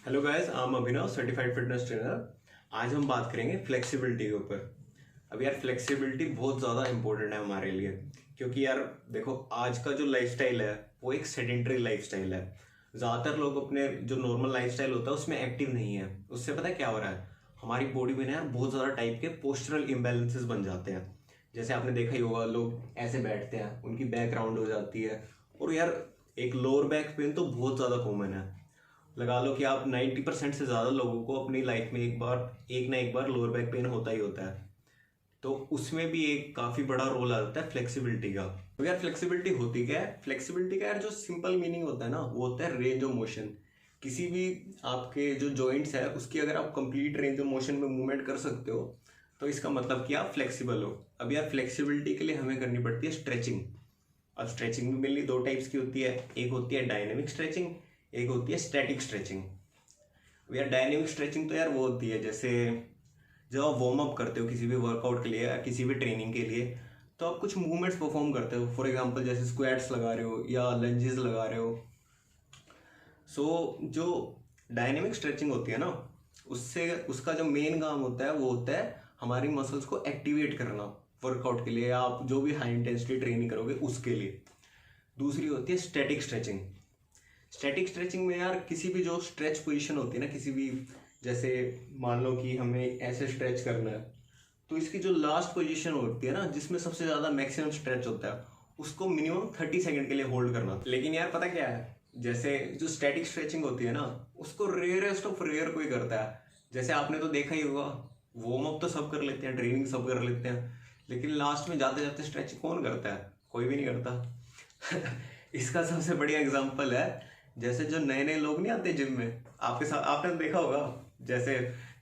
Hello guys, I am Abhinav, certified fitness trainer. आज हम बात करेंगे फ्लेक्सिबिलिटी के ऊपर। अब यार फ्लेक्सिबिलिटी बहुत ज़्यादा इंपॉर्टेंट है हमारे लिए, क्योंकि यार देखो आज का जो लाइफस्टाइल है वो एक सेडेंटरी लाइफस्टाइल है। ज़्यादातर लोग अपने जो नॉर्मल लाइफस्टाइल होता है उसमें एक्टिव नहीं है। उससे पता है क्या हो रहा है, हमारी बॉडी में ना यार बहुत ज़्यादा टाइप के पोस्चरल इम्बैलेंसेस बन जाते हैं। जैसे आपने देखा ही होगा, लोग ऐसे बैठते हैं, उनकी बैक राउंड हो जाती है। और यार एक लोअर बैक पेन तो बहुत ज़्यादा कॉमन है। लगा लो कि आप 90% से ज़्यादा लोगों को अपनी लाइफ में एक ना एक बार लोअर बैक पेन होता ही होता है। तो उसमें भी एक काफ़ी बड़ा रोल आ जाता है फ्लेक्सिबिलिटी का। तो यार फ्लेक्सिबिलिटी होती क्या है? फ्लेक्सिबिलिटी का यार जो सिंपल मीनिंग होता है ना, वो होता है रेंज ऑफ मोशन। किसी भी आपके जो जॉइंट्स है उसकी अगर आप कंप्लीट रेंज ऑफ मोशन में मूवमेंट कर सकते हो तो इसका मतलब कि आप फ्लेक्सिबल हो। अब यार फ्लेक्सिबिलिटी के लिए हमें करनी पड़ती है स्ट्रेचिंग। अब स्ट्रेचिंग भी मेनली दो टाइप्स की होती है, एक होती है डायनेमिक स्ट्रेचिंग, एक होती है स्टैटिक स्ट्रेचिंग। यार डायनेमिक स्ट्रेचिंग तो यार वो होती है जैसे जब आप वार्म अप करते हो किसी भी वर्कआउट के लिए या किसी भी ट्रेनिंग के लिए, तो आप कुछ मूवमेंट्स परफॉर्म करते हो। फॉर एग्जांपल जैसे स्क्वाट्स लगा रहे हो या लंजेस लगा रहे हो। जो डायनेमिक स्ट्रेचिंग होती है ना, उससे उसका जो मेन काम होता है वो होता है हमारी मसल्स को एक्टिवेट करना वर्कआउट के लिए, या आप जो भी हाई इंटेंसिटी ट्रेनिंग करोगे उसके लिए। दूसरी होती है स्टैटिक स्ट्रेचिंग। स्टैटिक स्ट्रेचिंग में यार किसी भी जो स्ट्रेच पोजीशन होती है ना, किसी भी जैसे मान लो कि हमें ऐसे स्ट्रेच करना है, तो इसकी जो लास्ट पोजीशन होती है ना, जिसमें सबसे ज़्यादा मैक्सिमम स्ट्रेच होता है, उसको मिनिमम 30 सेकंड के लिए होल्ड करना। लेकिन यार पता क्या है, जैसे जो स्टैटिक स्ट्रेचिंग होती है ना, उसको रेयरेस्ट ऑफ रेयर कोई करता है। जैसे आपने तो देखा ही होगा, वार्म अप तो सब कर लेते हैं, ट्रेनिंग सब कर लेते हैं, लेकिन लास्ट में जाते जाते स्ट्रेच कौन करता है? कोई भी नहीं करता। इसका सबसे बढ़िया एग्जांपल है, जैसे जो नए नए लोग नहीं आते जिम में, आपके साथ आपने तो देखा होगा, जैसे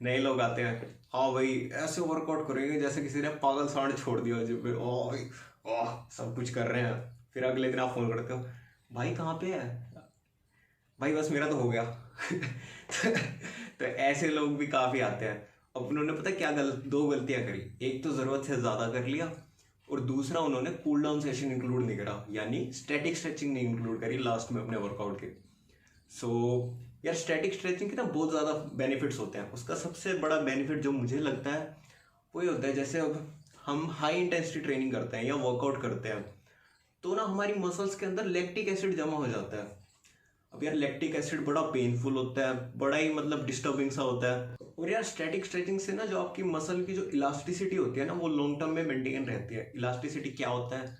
नए लोग आते हैं, हाँ भाई ऐसे वर्कआउट करेंगे जैसे किसी ने पागल सांड छोड़ दिया जिम में, ओह भाई ओह सब कुछ कर रहे हैं। फिर अगले दिन आप फोन करते हो, भाई कहाँ पे है? भाई बस मेरा तो हो गया। तो ऐसे लोग भी काफी आते हैं। अब उन्होंने पता क्या दो गलतियां करी। एक तो जरूरत से ज्यादा कर लिया, और दूसरा उन्होंने कूल डाउन सेशन इंक्लूड नहीं करा, यानी स्टैटिक स्ट्रेचिंग नहीं इंक्लूड करी लास्ट में अपने वर्कआउट के। सो यार स्टैटिक स्ट्रेचिंग के ना बहुत ज़्यादा बेनिफिट्स होते हैं। उसका सबसे बड़ा बेनिफिट जो मुझे लगता है वो ये होता है, जैसे अब हम हाई इंटेंसिटी ट्रेनिंग करते हैं या वर्कआउट करते हैं, तो ना हमारी मसल्स के अंदर लैक्टिक एसिड जमा हो जाता है। अब यार लैक्टिक एसिड बड़ा पेनफुल होता है, बड़ा ही मतलब डिस्टर्बिंग सा होता है। और यार स्टैटिक स्ट्रेचिंग से ना जो आपकी मसल की जो इलास्टिसिटी होती है ना, वो लॉन्ग टर्म में मेंटेन रहती है। इलास्टिसिटी क्या होता है?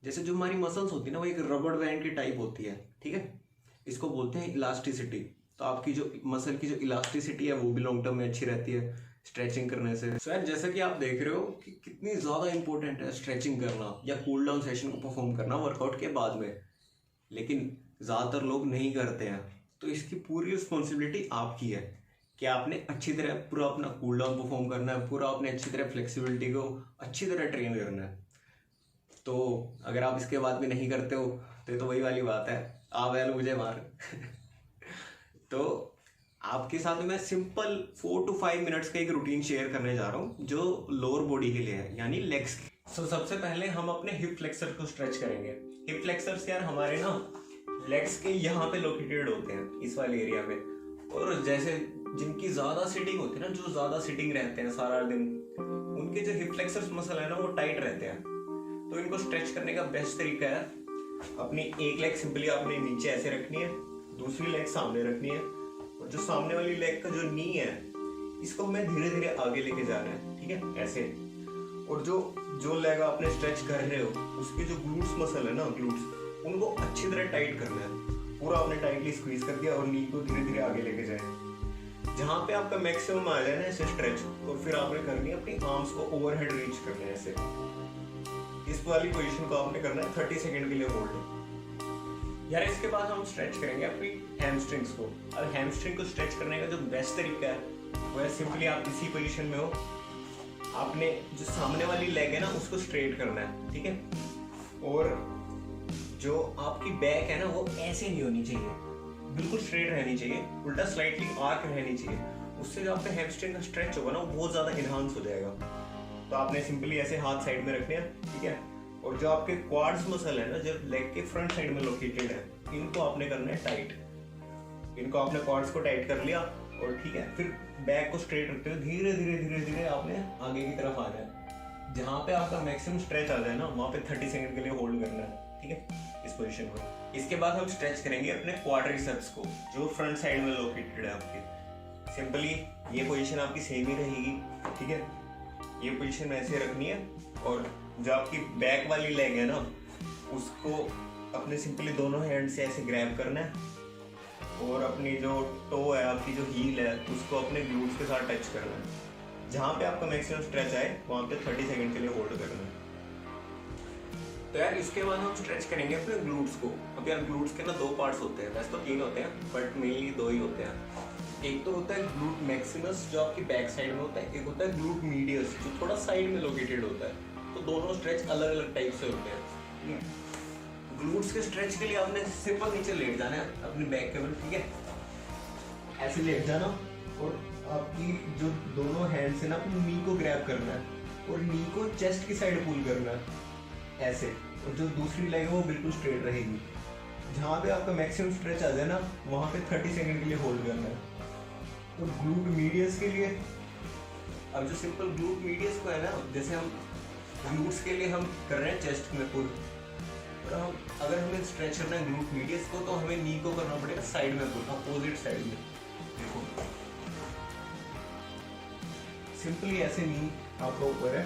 जैसे जो हमारी मसल्स होती है ना, वो एक रबड़ बैंड की टाइप होती है, ठीक है, इसको बोलते हैं इलास्टिसिटी। तो आपकी जो मसल की जो इलास्टिसिटी है वो भी लॉन्ग टर्म में अच्छी रहती है स्ट्रेचिंग करने से। सो यार जैसा कि आप देख रहे हो कि कितनी ज़्यादा इंपॉर्टेंट है स्ट्रेचिंग करना या कूल डाउन सेशन को परफॉर्म करना वर्कआउट के बाद में, लेकिन ज़्यादातर लोग नहीं करते हैं। तो इसकी पूरी रिस्पॉन्सिबिलिटी आपकी है कि आपने अच्छी तरह पूरा अपना कूल डाउन परफॉर्म करना है, पूरा आपने अच्छी तरह फ्लेक्सिबिलिटी को अच्छी तरह ट्रेन करना है। तो अगर आप इसके बाद भी नहीं करते हो तो वही वाली बात है, आ वैल मुझे मार। तो आपके साथ मैं सिंपल 4 to 5 मिनट्स का एक रूटीन शेयर करने जा रहा हूँ जो लोअर बॉडी के लिए है, यानी लेग्स की। सो सबसे पहले हम अपने हिप फ्लेक्सर को स्ट्रेच करेंगे। हिप फ्लेक्सर्स यार हमारे ना लेग्स के यहाँ पे लोकेटेड होते हैं, इस वाले एरिया में। और जैसे जिनकी ज्यादा सिटिंग होती है ना, जो ज्यादा सिटिंग रहते हैं सारा दिन, उनके जो हिप फ्लेक्सर्स मसल है ना वो टाइट रहते हैं। तो इनको स्ट्रेच करने का बेस्ट तरीका है, अपनी एक लेग सिंपली आपने नीचे ऐसे रखनी है, दूसरी लेग सामने रखनी है, और जो सामने वाली लेग का जो नी है इसको हमें धीरे धीरे आगे लेके जाना है, ठीक है, ऐसे। और जो लेग आपने स्ट्रेच कर रहे हो उसकी जो ग्लूट्स मसल है ना, ग्लूट्स, उनको अच्छी तरह टाइट करना है। पूरा आपने टाइटली स्क्वीज कर दिया और नी को धीरे धीरे आगे लेके जाए, जहां पे आपका मैक्सिमम आ जाए ना ऐसे स्ट्रेच। और फिर आपने करनी है अपनी आर्म्स को ओवरहेड रीच करना है ऐसे। इस वाली पोजीशन को आपने करना है 30 सेकंड के लिए होल्ड। यार इसके बाद हम स्ट्रेच करेंगे अपनी हैमस्ट्रिंग्स को। और हैमस्ट्रिंग को स्ट्रेच करने का जो बेस्ट तरीका है वो है सिंपली आप इसी पोजीशन में हो, आपने जो सामने वाली लेग है ना उसको स्ट्रेट करना है, ठीक है, और जो आपकी बैक है ना वो ऐसे नहीं होनी चाहिए, बिल्कुल स्ट्रेट रहनी चाहिए, उल्टा स्लाइटली आर्क रहनी चाहिए। उससे जो आपका हैमस्ट्रिंग का स्ट्रेच होगा ना वो बहुत ज्यादा इनहांस हो जाएगा। तो आपने सिंपली ऐसे हाथ साइड में रखने हैं, ठीक है, और जो आपके क्वाड्स मसल है ना, जो लेग के फ्रंट साइड में लोकेटेड है, इनको आपने करना है टाइट। इनको आपने कॉर्ड्स को टाइट कर लिया और ठीक है, फिर बैक को स्ट्रेट रखते हुए धीरे धीरे धीरे धीरे आपने आगे की तरफ आना है। जहाँ पे आपका मैक्सिमम स्ट्रेच आ जाए ना, वहाँ पे 30 सेकंड के लिए होल्ड करना है, ठीक है, इस पोजीशन को। इसके बाद हम स्ट्रेच करेंगे अपने क्वाड्रिसेप्स को, जो फ्रंट साइड में लोकेटेड है आपके। सिंपली ये पोजीशन आपकी सेम ही रहेगी, ठीक है। ये पोजीशन ऐसे रखनी है और जो आपकी बैक वाली लेग है ना, उसको अपने सिंपली दोनों हैंड से ऐसे ग्रैब करना है और अपनी जो टो है, आपकी जो हील है, उसको अपने ग्लूट्स के साथ टच करना है। जहाँ पे आपका मैक्सिमम स्ट्रेच आए वहाँ पे 30 सेकंड के लिए होल्ड करना है। तो यार इसके बाद हम स्ट्रेच करेंगे अपने ग्लूट्स को। अब यार ग्लूट्स के ना 2 पार्ट्स होते हैं, वैसे तो 3 होते हैं बट मेनली 2 ही होते हैं। एक तो होता है ग्लूट मैक्सिमस जो आपकी बैक साइड में होता है, एक होता है ग्लूट मीडियस जो थोड़ा साइड में लोकेटेड होता है। तो दोनों स्ट्रेच अलग अलग टाइप से होते हैं। ग्लूट्स के स्ट्रेच के लिए आपने सिंपल नीचे लेट जाना है अपनी बैक के ऊपर, ठीक है, ऐसे लेट जाना और आपकी जो दोनों हैंड से ना अपनी नी को ग्रैब करना है और नी को चेस्ट की साइड पुल करना है ऐसे, और जो दूसरी लेग है वो बिल्कुल स्ट्रेट रहेगी। जहाँ पे आपका मैक्सिमम स्ट्रेच आ जाए ना, वहाँ पे 30 सेकंड के लिए होल्ड करना है। तो ग्लूट मीडियस के लिए, अब जो सिंपल ग्लूट मीडियस को है ना, जैसे हम ग्लूट्स के लिए हम कर रहे हैं चेस्ट में पुल, और हम अगर हमें स्ट्रेच करना है ग्लूट मीडियस को, तो हमें नी को करना पड़ेगा साइड में पुल, अपोजिट साइड में। देखो सिंपली ऐसे नी आपका ऊपर है।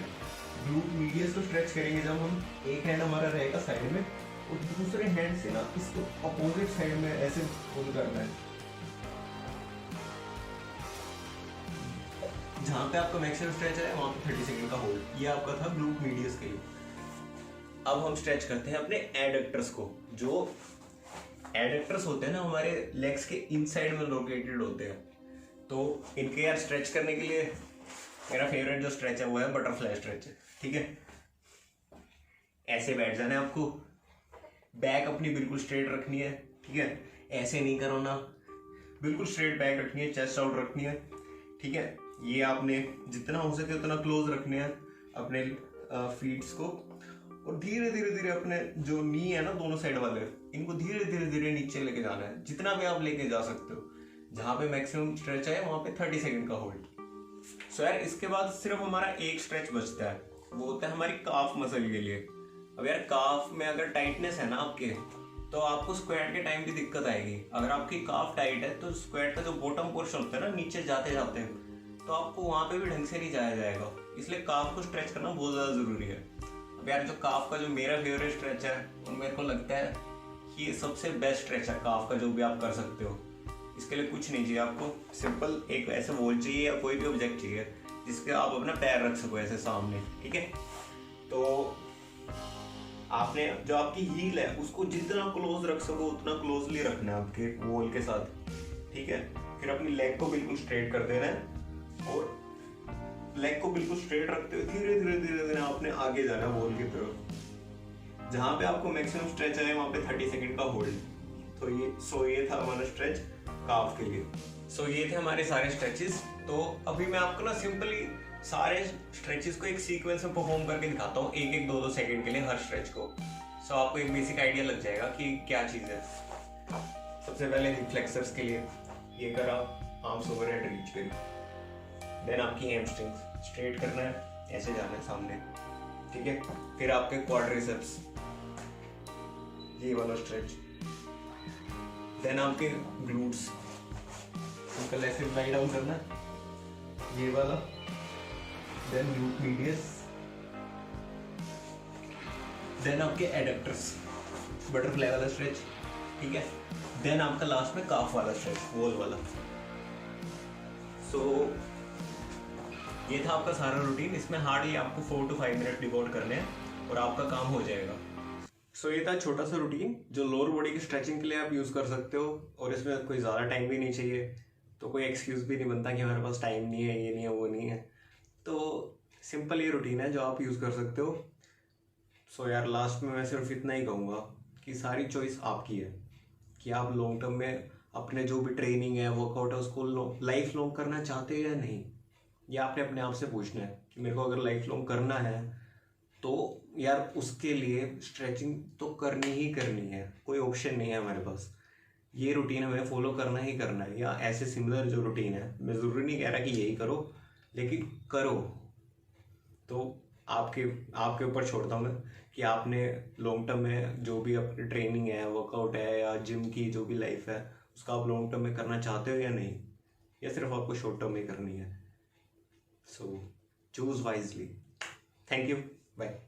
ग्लूट मीडियस को स्ट्रेच करेंगे जब हम, एक हैंड हमारा रहेगा साइड में और दूसरे हैंड से ना इसको अपोजिट साइड में ऐसे पुल करना है। जहाँ पे आपका मैक्सिमम स्ट्रेच है वहाँ पे 30 सेकंड का होल्ड। ये आपका था ग्लूट मीडियस के लिए। अब हम स्ट्रेच करते हैं अपने एडक्टर्स को। जो एडक्टर्स होते हैं ना, हमारे लेग्स के इनसाइड में लोकेटेड होते हैं। तो इनके यार स्ट्रेच करने के लिए मेरा फेवरेट जो स्ट्रेच है वो है बटरफ्लाई स्ट्रेच, ठीक है। ऐसे बैठ जाना है आपको, बैक अपनी बिल्कुल स्ट्रेट रखनी है, ठीक है, ऐसे नहीं करना, बिल्कुल स्ट्रेट बैक रखनी है, चेस्ट आउट रखनी है, ठीक है। ये आपने जितना हो सके उतना क्लोज रखने हैं अपने फीट्स को, और धीरे धीरे धीरे अपने जो नी है ना दोनों साइड वाले, इनको धीरे धीरे धीरे नीचे लेके जाना है, जितना भी आप लेके जा सकते हो। जहाँ पे मैक्सिमम स्ट्रेच है वहाँ पे 30 सेकंड का होल्ड। सो यार इसके बाद सिर्फ हमारा एक स्ट्रेच बचता है, वो होता है हमारी काफ मसल के लिए। अब यार काफ में अगर टाइटनेस है ना आपके, तो आपको स्क्वाट के टाइम भी दिक्कत आएगी। अगर आपकी काफ टाइट है तो स्क्वाट का जो बॉटम पोर्शन होता है ना, नीचे जाते जाते तो आपको वहाँ पे भी ढंग से नहीं जाया जाएगा। इसलिए काफ को स्ट्रेच करना बहुत ज़्यादा ज़रूरी है। अब यार जो काफ का जो मेरा फेवरेट स्ट्रेच है, और मेरे को लगता है कि ये सबसे बेस्ट स्ट्रेच है काफ का जो भी आप कर सकते हो। इसके लिए कुछ नहीं चाहिए आपको, सिंपल एक ऐसे वॉल चाहिए या कोई भी ऑब्जेक्ट चाहिए जिसके आप अपना पैर रख सको ऐसे सामने, ठीक है। तो आपने जो आपकी हील है उसको जितना क्लोज रख सको उतना क्लोजली रखना है आपके वॉल के साथ, ठीक है। फिर अपनी लेग को बिल्कुल स्ट्रेट कर देना है और लेग को बिल्कुल स्ट्रेट रखते हुए धीरे धीरे धीरे धीरे आपने आगे जाना है वॉल की तरफ। जहाँ पे आपको मैक्सिमम स्ट्रेच है वहाँ पे 30 सेकंड का होल्ड। तो ये था हमारा स्ट्रेच काफ के लिए। ये थे हमारे सारे स्ट्रेचेस। तो अभी मैं आपको ना सिंपली सारे स्ट्रेचेस को एक सीक्वेंस में परफॉर्म करके दिखाता हूँ, एक एक 2-2 सेकंड के लिए हर स्ट्रेच को। आपको एक बेसिक आइडिया लग जाएगा कि क्या चीज़ है। सबसे पहले हिप फ्लेक्सर्स के लिए ये करा, आर्म्स ओवरहेड रीच पे। देन आपकी हैमस्ट्रिंग्स स्ट्रेट करना है, ऐसे जाना है सामने, ठीक है। फिर आपके क्वाड्रिसेप्स, ये वाला स्ट्रेच। देन आपके ग्लूट्स, उनका ऐसे लाई डाउन करना है, ये वाला। Then glute medius. देन आपके एडक्टर्स, बटरफ्लाई वाला स्ट्रेच, ठीक है। देन आपका लास्ट में काफ वाला स्ट्रेच, वॉल वाला। ये था आपका सारा रूटीन। इसमें हार्डली आपको 4 to 5 मिनट डिवोट करने हैं और आपका काम हो जाएगा। ये था छोटा सा रूटीन जो लोअर बॉडी की स्ट्रेचिंग के लिए आप यूज़ कर सकते हो, और इसमें कोई ज़्यादा टाइम भी नहीं चाहिए, तो कोई एक्सक्यूज़ भी नहीं बनता कि हमारे पास टाइम नहीं है, ये नहीं है, वो नहीं है। तो सिंपल ये रूटीन है जो आप यूज़ कर सकते हो। यार लास्ट में मैं सिर्फ इतना ही कहूँगा कि सारी चॉइस आपकी है कि आप लॉन्ग टर्म में अपने जो भी ट्रेनिंग है, वर्कआउट है, उसको लाइफ लॉन्ग करना चाहते हो या नहीं। ये आपने अपने आप से पूछना है कि मेरे को अगर लाइफ लॉन्ग करना है तो यार उसके लिए स्ट्रेचिंग तो करनी ही करनी है, कोई ऑप्शन नहीं है हमारे पास। ये रूटीन हमें फॉलो करना ही करना है, या ऐसे सिमिलर जो रूटीन है, मैं ज़रूरी नहीं कह रहा कि यही करो, लेकिन करो। तो आपके आपके ऊपर छोड़ता हूँ मैं कि आपने लॉन्ग टर्म में जो भी अपनी ट्रेनिंग है, वर्कआउट है, या जिम की जो भी लाइफ है, उसका आप लॉन्ग टर्म में करना चाहते हो या नहीं, या सिर्फ आपको शॉर्ट टर्म में करनी है। So choose wisely. Thank you, bye.